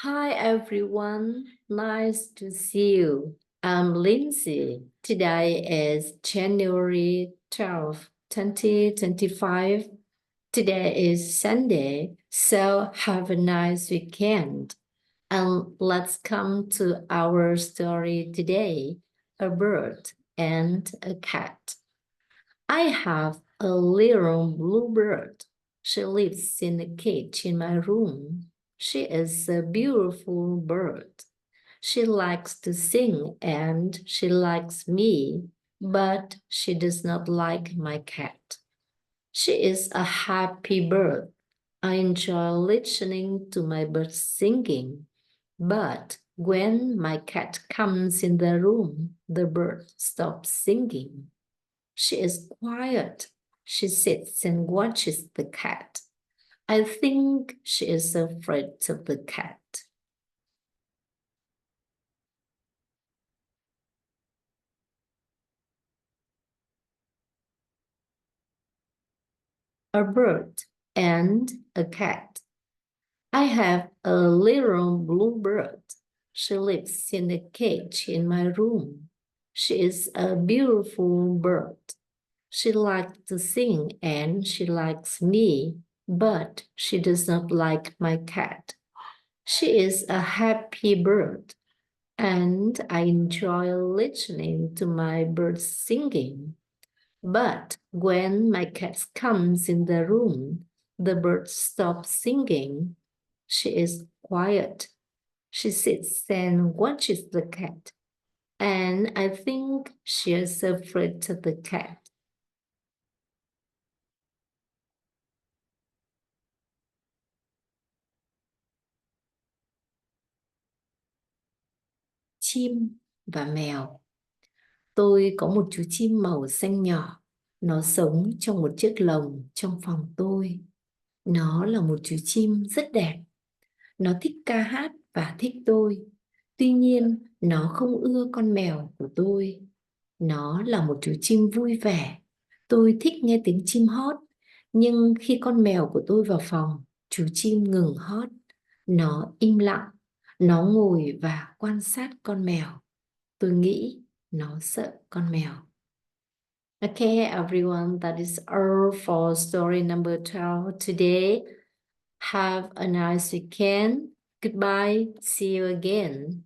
Hi everyone, nice to see you. I'm Lindsay. Today is January 12th, 2025. Today is Sunday, so have a nice weekend. And let's come to our story today, a bird and a cat. I have a little blue bird. She lives in a cage in my room. She is a beautiful bird. She likes to sing and she likes me, but she does not like my cat. She is a happy bird. I enjoy listening to my bird singing, but when my cat comes in the room, the bird stops singing. She is quiet. She sits and watches the cat. I think she is afraid of the cat. A bird and a cat. I have a little blue bird. She lives in a cage in my room. She is a beautiful bird. She likes to sing and she likes me, but she does not like my cat. She is a happy bird, and I enjoy listening to my birds singing. But when my cat comes in the room, the bird stops singing. She is quiet. She sits and watches the cat, and I think she is afraid of the cat. Chim và mèo. Tôi có một chú chim màu xanh nhỏ. Nó sống trong một chiếc lồng trong phòng tôi. Nó là một chú chim rất đẹp. Nó thích ca hát và thích tôi. Tuy nhiên, nó không ưa con mèo của tôi. Nó là một chú chim vui vẻ. Tôi thích nghe tiếng chim hót. Nhưng khi con mèo của tôi vào phòng, chú chim ngừng hót. Nó im lặng. Nó ngồi và quan sát con mèo. Tôi nghĩ nó sợ con mèo. Okay, everyone, that is all for story number 12 today. Have a nice weekend. Goodbye. See you again.